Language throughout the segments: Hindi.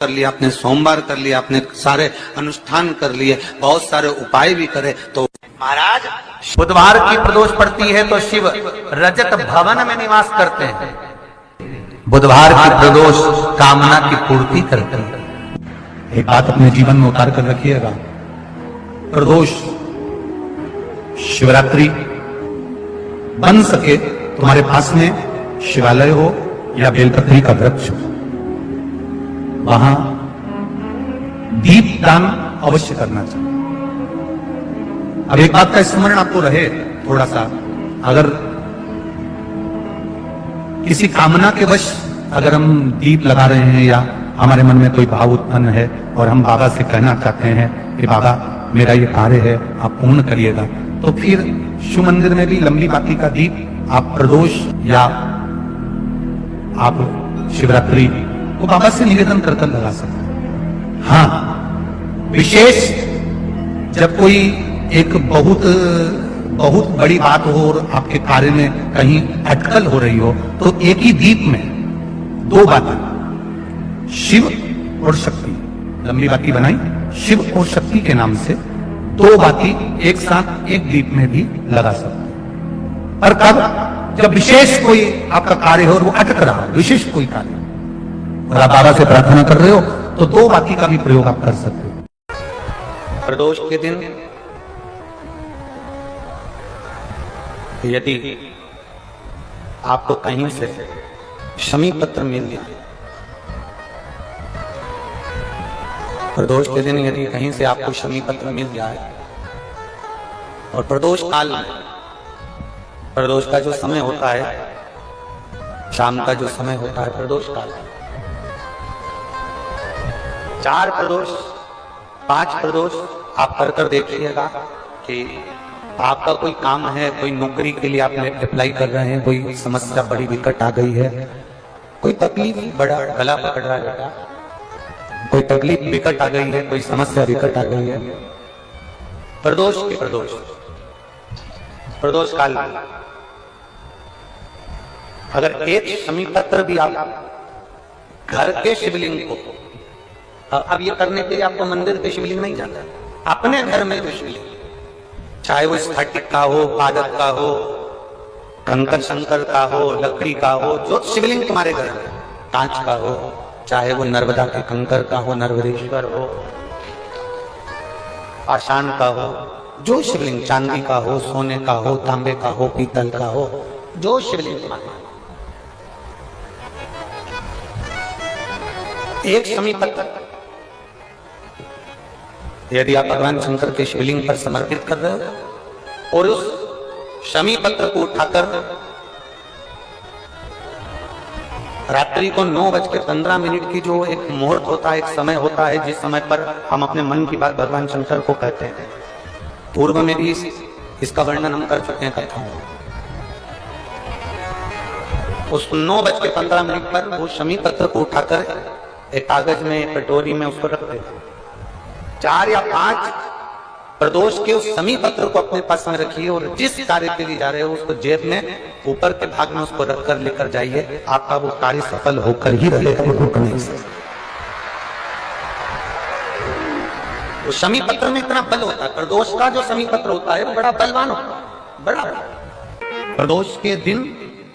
कर लिया, आपने सोमवार कर लिया, आपने सारे अनुष्ठान कर लिए, बहुत सारे उपाय भी करे, तो महाराज बुधवार की प्रदोष पड़ती है तो शिव रजत भवन में निवास करते हैं। बुधवार की प्रदोष कामना की पूर्ति करती है। एक बात अपने जीवन में उतार कर रखिएगा, प्रदोष शिवरात्रि बन सके तुम्हारे पास में शिवालय हो या बेलपत्री का वृक्ष हो, वहां दीप दान अवश्य करना चाहिए। अब एक बात का स्मरण आपको रहे थोड़ा सा, अगर किसी कामना के वश अगर हम दीप लगा रहे हैं या हमारे मन में कोई भाव उत्पन्न है और हम बाबा से कहना चाहते हैं कि बाबा मेरा ये कार्य है आप पूर्ण करिएगा, तो फिर शिव मंदिर में भी लंबी बाती का दीप आप प्रदोष या आप शिवरात्रि को बाबा से निवेदन कर लगा सकते हैं। हाँ, विशेष जब कोई एक बहुत बड़ी बात हो और आपके कार्य में कहीं अटकल हो रही हो, तो एक ही दीप में दो बातें, शिव और शक्ति, लंबी बाती बनाई शिव और शक्ति के नाम से, दो बाती एक साथ एक दीप में भी लगा सकते हैं। और कब, जब विशेष कोई आपका कार्य हो और वो अटक रहा है, विशेष कोई कार्य और आप बाबा से प्रार्थना कर रहे हो, तो दो बाती का भी प्रयोग आप कर सकते हो। प्रदोष के दिन यदि आपको कहीं से शमी पत्र मिल जाए, प्रदोष के दिन यदि कहीं से आपको शमी पत्र मिल जाए और प्रदोष काल में, प्रदोष का जो समय होता है, शाम का जो समय होता है प्रदोष काल, 4 प्रदोष 5 प्रदोष आप कर देखिएगा कि आपका कोई काम है, कोई नौकरी के लिए आप अप्लाई कर रहे हैं, कोई समस्या बड़ी विकट आ गई है, कोई तकलीफ बड़ा गला पकड़ रहा है बेटा, कोई तकलीफ विकट आ गई है, कोई समस्या विकट आ गई है, प्रदोष काल में अगर एक शमी पत्र भी आप घर के शिवलिंग को, अब ये करने के लिए आपको मंदिर के शिवलिंग नहीं जाना, अपने घर में जो शिवलिंग, चाहे वो स्फटिक का हो, पादप का हो, कंकर शंकर का हो, लकड़ी का हो, जो शिवलिंग तुम्हारे घर में, कांच का हो, चाहे वो नर्मदा के कंकर का हो, नर्मदेश्वर हो, पाषाण का हो, जो शिवलिंग, चांदी का हो, सोने का हो, तांबे का हो, पीतल का हो, जो शिवलिंग तुम्हारे, एक शमी पत्र यदि आप भगवान शंकर के शिवलिंग पर समर्पित कर रहे हो और उस शमी पत्र को उठाकर रात्रि को 9:15 की जो एक मुहूर्त होता है, एक समय होता है, जिस समय पर हम अपने मन की बात भगवान शंकर को कहते हैं, पूर्व में भी इसका वर्णन हम कर चुके हैं कथा में, उस 9:15 पर वो शमी पत्र को उठाकर एक कागज में, कटोरी में उसको रख देते, 4 या 5 प्रदोष के उस शमी पत्र को अपने पास में रखिए और जिस कार्य के लिए जा रहे हो उसको जेब में ऊपर के भाग में उसको रखकर लेकर जाइए, आपका वो कार्य सफल होकर ही रहेगा, वो रुक नहीं सकता। वो शमी पत्र में इतना बल होता है, प्रदोष का जो शमी पत्र होता है वो बड़ा बलवान होता है, बड़ा। प्रदोष के दिन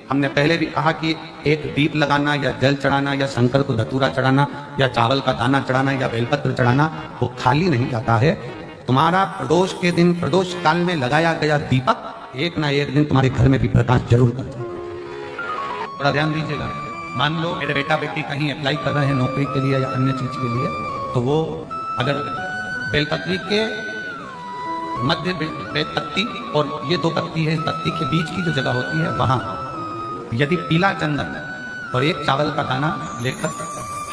हमने पहले भी कहा कि एक दीप लगाना या जल चढ़ाना या शंकर को धतूरा चढ़ाना या चावल का दाना चढ़ाना या बेलपत्र चढ़ाना वो खाली नहीं जाता है। तुम्हारा प्रदोष के दिन, प्रदोष काल में लगाया गया दीपक एक ना एक दिन तुम्हारे घर में भी प्रकाश जरूर करता है। थोड़ा ध्यान दीजिएगा। मान लो मेरे बेटा बेटी कहीं अप्लाई कर रहे हैं नौकरी के लिए या अन्य चीज के लिए, तो वो अगर बेलपत्री के मध्य बेलपत्ती और ये 2 पत्ती है, पत्ती के बीच की जो जगह होती है, वहां यदि पीला चंदन और एक चावल का दाना लेकर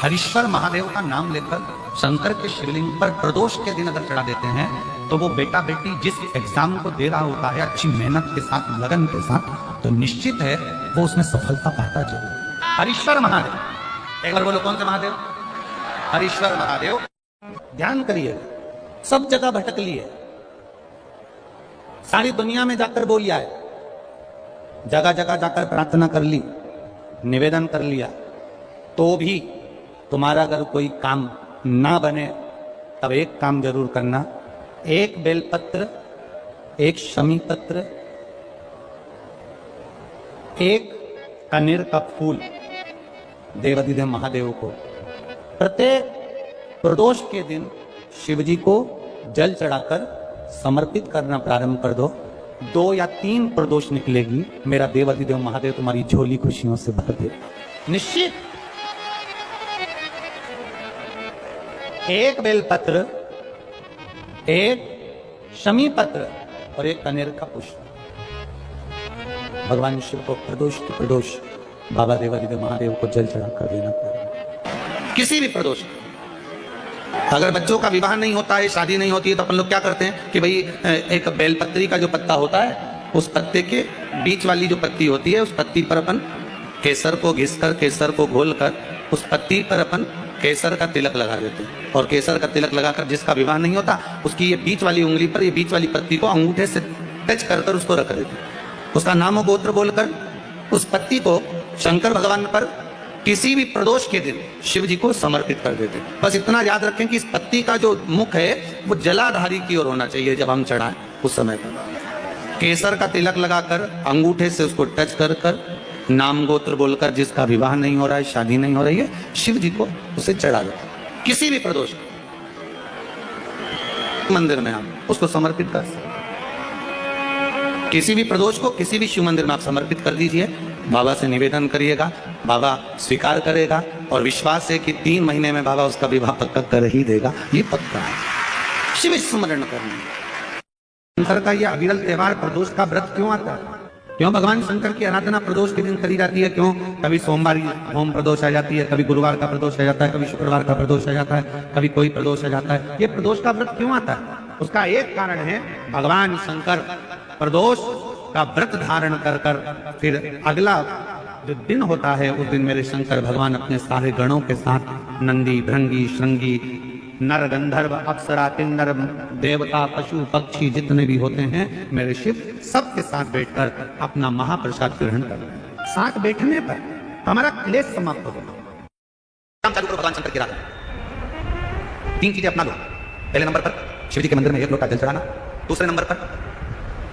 हरीश्वर महादेव का नाम लेकर शंकर के शिवलिंग पर प्रदोष के दिन अगर चढ़ा देते हैं, तो वो बेटा बेटी जिस एग्जाम को दे रहा होता है अच्छी मेहनत के साथ, लगन के साथ, तो निश्चित है वो उसमें सफलता पाता जरूर। हरीश्वर महादेव, एक बार बोलो कौन से महादेव? हरीश्वर महादेव। ध्यान करिए, सब जगह भटक लिए, सारी दुनिया में जाकर बोल आए, जगह जगह जाकर प्रार्थना कर ली, निवेदन कर लिया, तो भी तुम्हारा अगर कोई काम ना बने तब एक काम जरूर करना, एक बेलपत्र, एक शमी पत्र, एक कनेर का फूल देवाधिदेव महादेव को प्रत्येक प्रदोष के दिन शिव जी को जल चढ़ाकर समर्पित करना प्रारंभ कर दो। 2 या 3 प्रदोष निकलेगी, मेरा देवाधिदेव महादेव तुम्हारी झोली खुशियों से भर दे निश्चित। एक बेलपत्र, एक शमी पत्र और एक कनेर का पुष्प भगवान शिव को प्रदोष के प्रदोष बाबा देवाधिदेव महादेव को जल चढ़ाकर देना पड़ेगा। किसी भी प्रदोष, अगर बच्चों का विवाह नहीं होता है, शादी नहीं होती है, तो अपन लोग क्या करते हैं कि भाई एक बेलपत्री का जो पत्ता होता है, उस पत्ते के बीच वाली जो पत्ती होती है, उस पत्ती पर अपन केसर को घिसकर, केसर को घोलकर उस पत्ती पर अपन केसर का तिलक लगा देते हैं। और केसर का तिलक लगाकर जिसका विवाह नहीं होता, उसकी ये बीच वाली उंगली पर, ये बीच वाली पत्ती को अंगूठे से टच कर कर उसको रख देते हैं। उसका नाम और गोत्र बोलकर उस पत्ती को शंकर भगवान पर किसी भी प्रदोष के दिन शिव जी को समर्पित कर देते। बस इतना याद रखें कि इस पत्ती का जो मुख है वो जलाधारी की ओर होना चाहिए। जब हम चढ़ाएं उस समय पर केसर का तिलक लगाकर अंगूठे से उसको टच कर कर नाम गोत्र बोलकर, जिसका विवाह नहीं हो रहा है, शादी नहीं हो रही है, शिव जी को उसे चढ़ा दो। किसी भी प्रदोष मंदिर में आप उसको समर्पित कर सकते, किसी भी प्रदोष को किसी भी शिव मंदिर में आप समर्पित कर दीजिए। बाबा से निवेदन करिएगा, बाबा स्वीकार करेगा और विश्वास है कि 3 महीने में बाबा उसका विवाह पक्का कर ही देगा। ये पक्का है। शिव स्मरण करना, शंकर का यह अविरल त्योहार प्रदोष का व्रत क्यों आता है? क्यों भगवान शंकर की आराधना प्रदोष के दिन करी जाती है? क्यों? कभी सोमवार होम प्रदोष आ जाती है, कभी गुरुवार का प्रदोष आ जाता है, कभी शुक्रवार का प्रदोष आ जाता है, कभी कोई प्रदोष आ जाता है। ये प्रदोष का व्रत क्यों आता है? उसका एक कारण है, भगवान शंकर प्रदोष का व्रत धारण कर कर फिर अगला जो दिन होता है, उस दिन मेरे शंकर भगवान अपने सारे गणों के साथ नंदी, भृंगी, श्रृंगी, नर, गंधर्व, अप्सरा, किन्नर, देवता, पशु, पक्षी जितने भी होते हैं, मेरे शिव सबके साथ बैठकर अपना महाप्रसाद ग्रहण कर रहे हैं। साथ बैठने पर हमारा क्लेश समाप्त हो गया। भगवान शंकर की आराधना 3 चीजें अपना लो। पहले नंबर पर शिव जी के मंदिर में 1 लोटा जल चढ़ाना। दूसरे नंबर पर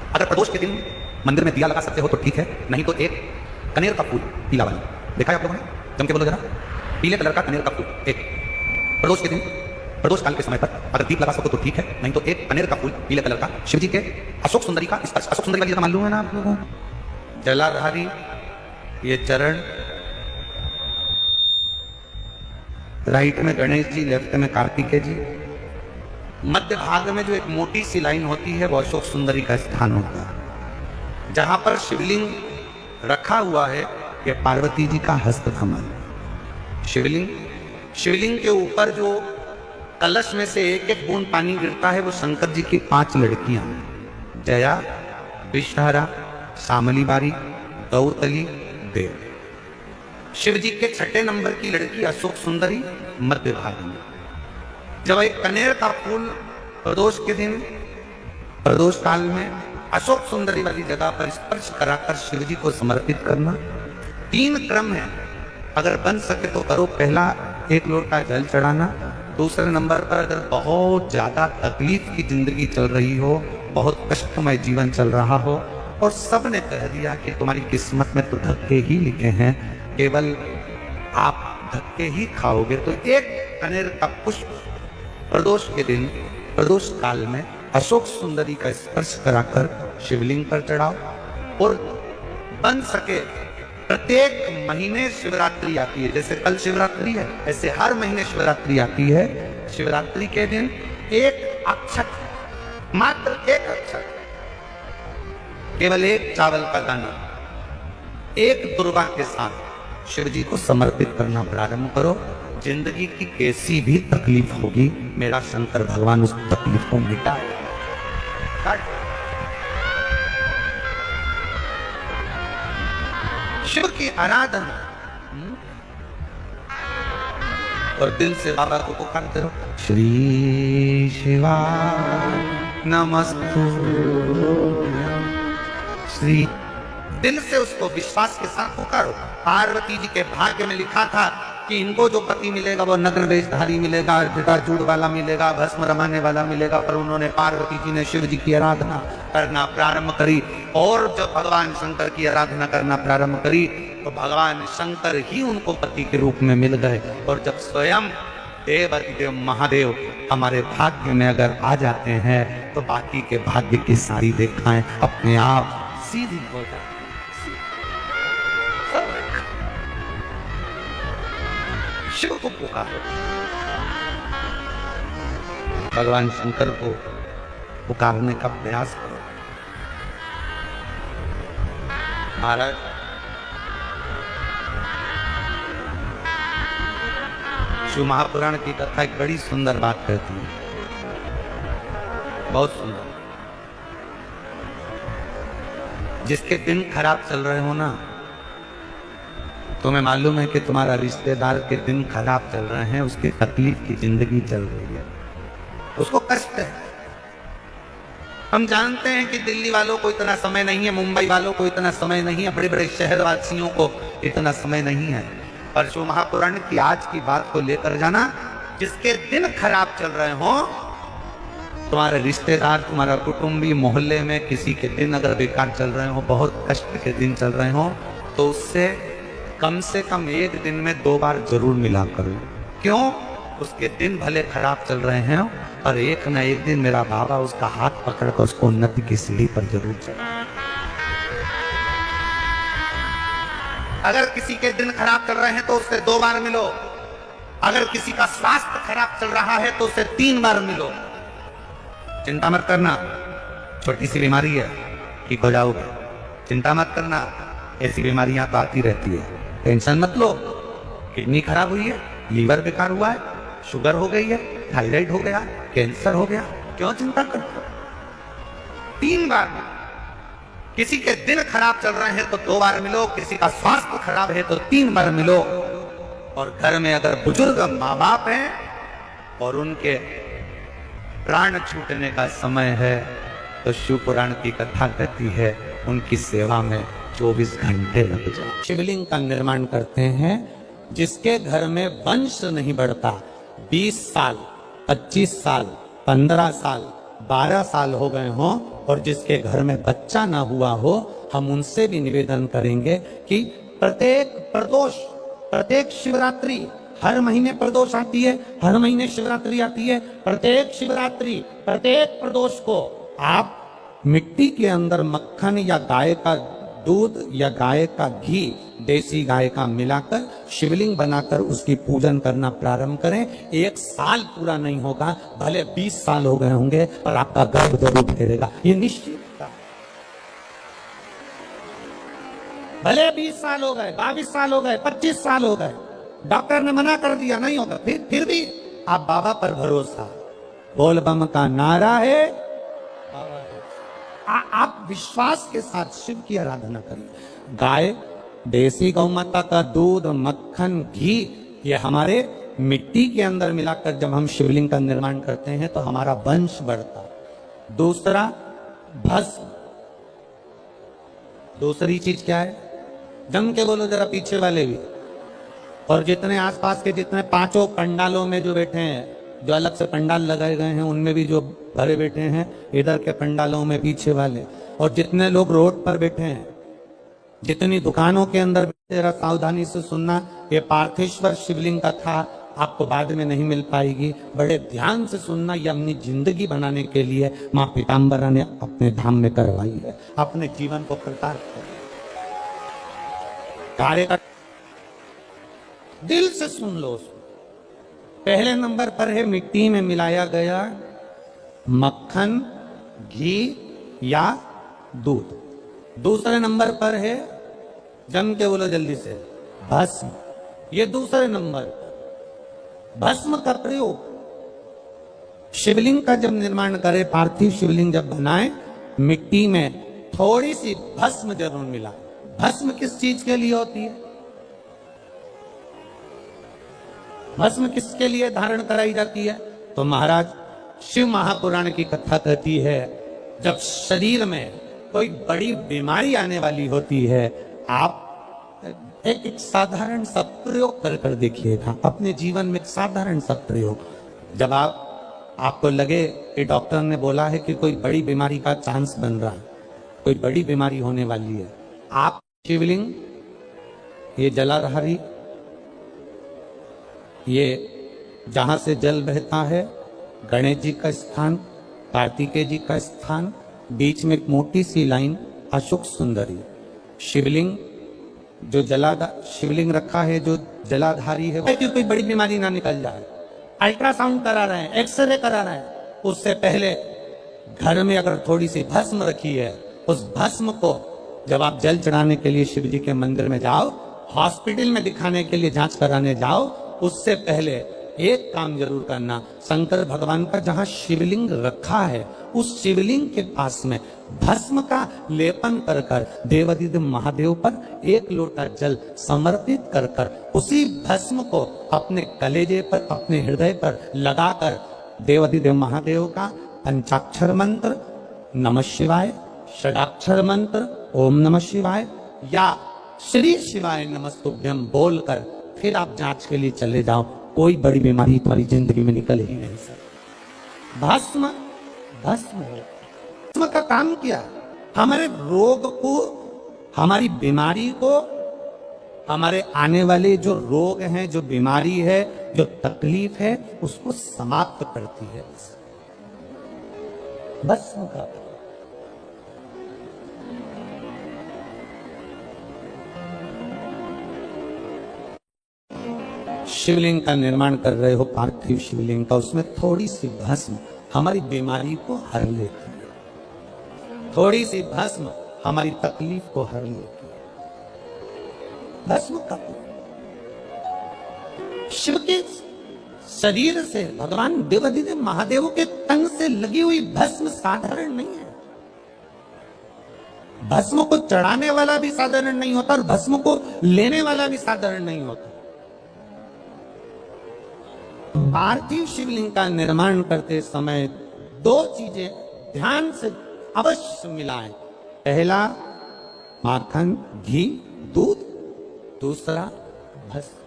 अगर प्रदोष के दिन मंदिर में दिया लगा सकते हो तो ठीक है, नहीं तो एक कनेर का फूल पीला वाला, देखा है आप लोगों ने? जम के बोलो जरा, पीले कलर का कनेर का फूल एक प्रदोष के दिन, प्रदोष काल के समय पर अगर दीप लगा सको तो ठीक है, नहीं तो एक कनेर का फूल पीले कलर का शिव जी के अशोक सुंदरी का स्पर्श। अशोक सुंदरी वाली मालूम है ना आप लोगों को? जलाधारी ये चरण, राइट में गणेश जी, लेफ्ट में कार्तिकेय जी, मध्य भाग में जो एक मोटी सी लाइन होती है वो अशोक सुंदरी का स्थान होता है। जहां पर शिवलिंग रखा हुआ है ये पार्वती जी का हस्त कमल। शिवलिंग के ऊपर जो कलश में से 1-1 बूंद पानी गिरता है वो शंकर जी की 5 लड़कियां, जया, विषहरा, शामली बारी, गौतली, देव। शिव जी के 6ठे नंबर की लड़की अशोक सुंदरी मध्य भाग में। जब एक कनेर का फूल प्रदोष के दिन, प्रदोष काल में अशोक सुंदरी वाली जगह पर स्पर्श कराकर शिव जी को समर्पित करना। 3 क्रम है, अगर बन सके तो करो। पहला 1 लोटा जल चढ़ाना। दूसरे नंबर पर अगर बहुत ज्यादा तकलीफ की जिंदगी चल रही हो, बहुत कष्टमय जीवन चल रहा हो और सबने कह दिया कि तुम्हारी किस्मत में तो धक्के ही लिखे हैं, केवल आप धक्के ही खाओगे, तो 1 कनेर का पुष्प प्रदोष के दिन, प्रदोष काल में अशोक सुंदरी का स्पर्श कराकर शिवलिंग पर चढ़ाओ। और बन सके प्रत्येक महीने शिवरात्रि आती है, जैसे कल शिवरात्रि है ऐसे हर महीने शिवरात्रि आती है। शिवरात्रि के दिन 1 अक्षत, मात्र 1 अक्षत, केवल 1 चावल का दाना, 1 दुर्वा के साथ शिव जी को समर्पित करना प्रारंभ करो। जिंदगी की कैसी भी तकलीफ होगी, मेरा शंकर भगवान उस तकलीफ को मिटाएगा। शिव की आराधना और दिल से बाबा को पुकारते रहो, श्री शिवा नमस्तु श्री। दिल से उसको विश्वास के साथ पुकारो। पार्वती जी के भाग्य में लिखा था कि इनको जो पति मिलेगा वो नग्न वेशधारी मिलेगा, जटाजूट वाला मिलेगा, भस्म रमाने वाला मिलेगा। पर उन्होंने पार्वती जी ने शिव जी की आराधना करना प्रारंभ करी, और जब भगवान शंकर की आराधना करना प्रारंभ करी तो भगवान शंकर ही उनको पति के रूप में मिल गए। और जब स्वयं देव महादेव हमारे भाग्य में अगर आ जाते हैं तो बाकी के भाग्य की सारी रेखाएं अपने आप सीधी हो जाती। शिव को पुकारो, भगवान शंकर को पुकारने का प्रयास करो। महाराज शिव महापुराण की कथा एक बड़ी सुंदर बात कहती है, बहुत सुंदर। जिसके दिन खराब चल रहे हो ना, तुम्हें मालूम है कि तुम्हारा रिश्तेदार के दिन खराब चल रहे हैं, उसकी तकलीफ की जिंदगी चल रही है, उसको कष्ट है। हम जानते हैं कि दिल्ली वालों को इतना समय नहीं है, मुंबई वालों को इतना समय नहीं है, बड़े बड़े शहर वासियों को इतना समय नहीं है। पर शिव महापुराण की आज की बात को लेकर जाना, जिसके दिन खराब चल रहे हो, तुम्हारे रिश्तेदार, तुम्हारा कुटुंबी, मोहल्ले में किसी के दिन अगर बेकार चल रहे हो, बहुत कष्ट के दिन चल रहे हो, तो उससे कम से कम एक दिन में 2 बार जरूर मिला करो। क्यों? उसके दिन भले खराब चल रहे हैं और एक न एक दिन मेरा बाबा उसका हाथ पकड़कर उसको उन्नति की सीढ़ी पर जरूर चढ़ा। अगर किसी के दिन खराब चल रहे हैं तो उससे 2 बार मिलो। अगर किसी का स्वास्थ्य खराब चल रहा है तो उससे 3 बार मिलो। चिंता मत करना, छोटी सी बीमारी है, ठीक हो जाओगे। चिंता मत करना, ऐसी बीमारियां तो आती रहती है। टेंशन मत लो, किडनी खराब हुई है, लीवर बेकार हुआ है, शुगर हो गई है, थायराइड हो गया, कैंसर हो गया, क्यों चिंता करते हो? 3 बार। किसी के दिन खराब चल रहे हैं तो 2 बार मिलो, किसी का स्वास्थ्य खराब है तो 3 बार मिलो। और घर में अगर बुजुर्ग माँ बाप हैं और उनके प्राण छूटने का समय है तो शिव पुराण की कथा कहती है उनकी सेवा में 24 घंटे लग जाए। शिवलिंग का निर्माण करते हैं, जिसके घर में वंश नहीं बढ़ता, 20 साल, 25 साल, 15 साल, 12 साल हो गए हों, और जिसके घर में बच्चा ना हुआ हो, हम उनसे भी निवेदन करेंगे कि प्रत्येक प्रदोष, प्रत्येक शिवरात्रि, हर महीने प्रदोष आती है, हर महीने शिवरात्रि आती है, प्रत्येक शिवरात्रि, प्रत्येक प्रदोष को आप मिट्टी के अंदर मक्खन या गाय का दूध या गाय का घी, देसी गाय का मिलाकर शिवलिंग बनाकर उसकी पूजन करना प्रारंभ करें। 1 साल पूरा नहीं होगा, भले 20 साल हो गए होंगे, पर आपका गर्भ जरूर फेरेगा, ये निश्चित। भले 20 साल हो गए, 22 साल हो गए, 25 साल हो गए, डॉक्टर ने मना कर दिया नहीं होगा, फिर भी आप बाबा पर भरोसा, बोल बम का नारा है, आप विश्वास के साथ शिव की आराधना करें। गाय, देसी गौ माता का दूध, मक्खन, घी, ये हमारे मिट्टी के अंदर मिलाकर जब हम शिवलिंग का निर्माण करते हैं तो हमारा वंश बढ़ता। दूसरा, भस्म। दूसरी चीज क्या है? जम के बोलो जरा पीछे वाले भी, और जितने आसपास के जितने 5 पंडालों में जो बैठे हैं, जो अलग से पंडाल लगाए गए हैं, उनमें भी जो भरे बैठे हैं, इधर के पंडालों में पीछे वाले, और जितने लोग रोड पर बैठे हैं, जितनी दुकानों के अंदर बैठे, जरा सावधानी से सुनना। ये पार्थेश्वर शिवलिंग का था, आपको बाद में नहीं मिल पाएगी, बड़े ध्यान से सुनना। ये अपनी जिंदगी बनाने के लिए माँ पीताम्बरा ने अपने धाम में करवाई है, अपने जीवन को कृतार्थ कर कार्य का दिल से सुन लो उसको। पहले नंबर पर है मिट्टी में मिलाया गया मक्खन, घी या दूध। दूसरे नंबर पर है, जम के बोलो जल्दी से, भस्म। ये दूसरे नंबर पर भस्म का प्रयोग। शिवलिंग का जब निर्माण करे, पार्थिव शिवलिंग जब बनाए, मिट्टी में थोड़ी सी भस्म जरूर मिला। भस्म किस चीज के लिए होती है? भस्म किसके लिए धारण कराई जाती है? तो महाराज शिव महापुराण की कथा कहती है, जब शरीर में कोई बड़ी बीमारी आने वाली होती है, आप एक साधारण सा प्रयोग कर देखिएगा अपने जीवन में, एक साधारण सा प्रयोग। जब आपको लगे कि डॉक्टर ने बोला है कि कोई बड़ी बीमारी का चांस बन रहा है, कोई बड़ी बीमारी होने वाली है, आप शिवलिंग, ये जलाधारी, ये जहां से जल बहता है, गणेश जी का स्थान, कार्तिकेय जी का स्थान, बीच में एक मोटी सी लाइन अशोक सुंदरी, शिवलिंग जो शिवलिंग रखा है जो जलाधारी है, कि कोई बड़ी बीमारी ना निकल जाए। अल्ट्रासाउंड करा रहे हैं, एक्सरे करा रहे हैं, उससे पहले घर में अगर थोड़ी सी भस्म रखी है, उस भस्म को जब आप जल चढ़ाने के लिए शिव जी के मंदिर में जाओ, हॉस्पिटल में दिखाने के लिए जांच कराने जाओ, उससे पहले एक काम जरूर करना, शंकर भगवान का जहां शिवलिंग रखा है उस शिवलिंग के पास में भस्म का लेपन कर कर देवाधिदेव महादेव पर एक लोटा जल समर्पित कर कर उसी भस्म को अपने कलेजे पर, अपने हृदय पर लगाकर देवाधिदेव महादेव का पंचाक्षर मंत्र नमः शिवाय, षडाक्षर मंत्र ओम नमः शिवाय या श्री शिवाय नमस्तुभ्यम बोलकर फिर आप जांच के लिए चले जाओ। कोई बड़ी बीमारी तुम्हारी जिंदगी में निकल ही नहीं सकती। भस्म है। भस्म का काम क्या? हमारे रोग को, हमारी बीमारी को, हमारे आने वाले जो रोग हैं, जो बीमारी है, जो तकलीफ है, उसको समाप्त करती है भस्म का। शिवलिंग का निर्माण कर रहे हो, पार्थिव शिवलिंग का, उसमें थोड़ी सी भस्म हमारी बीमारी को हर लेती है, थोड़ी सी भस्म हमारी तकलीफ को हर लेती है। भस्म का शिव के शरीर से, भगवान देवाधिदेव महादेव के तन से लगी हुई भस्म साधारण नहीं है। भस्म को चढ़ाने वाला भी साधारण नहीं होता और भस्म को लेने वाला भी साधारण नहीं होता। पार्थिव शिवलिंग का निर्माण करते समय दो चीजें ध्यान से अवश्य मिलाएं। पहला माखन, घी, दूध, दूसरा भस्म।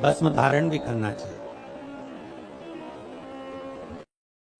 भस्म धारण भी करना चाहिए।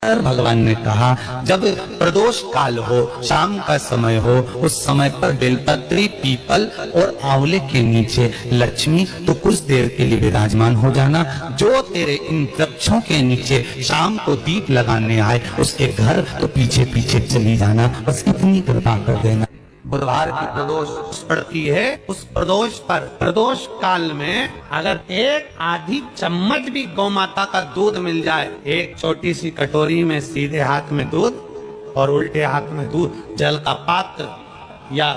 भगवान ने कहा जब प्रदोष काल हो, शाम का समय हो, उस समय पर बेलपत्री, पीपल और आंवले के नीचे लक्ष्मी तो कुछ देर के लिए विराजमान हो जाना। जो तेरे इन वृक्षों के नीचे शाम को दीप लगाने आए उसके घर तो पीछे पीछे चली जाना। बस इतनी कृपा कर देना। बुधवार की प्रदोष पड़ती है, उस प्रदोष पर, प्रदोष काल में अगर एक आधी चम्मच भी गौ माता का दूध मिल जाए, एक छोटी सी कटोरी में सीधे हाथ में दूध और उल्टे हाथ में दूध, जल का पात्र या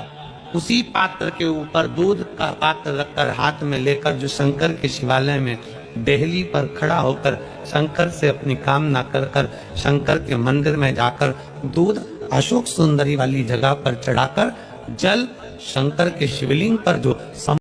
उसी पात्र के ऊपर दूध का पात्र रखकर हाथ में लेकर जो शंकर के शिवालय में देहली पर खड़ा होकर शंकर से अपनी कामना कर कर शंकर के मंदिर में जाकर दूध अशोक सुंदरी वाली जगह पर चढ़ाकर जल शंकर के शिवलिंग पर जो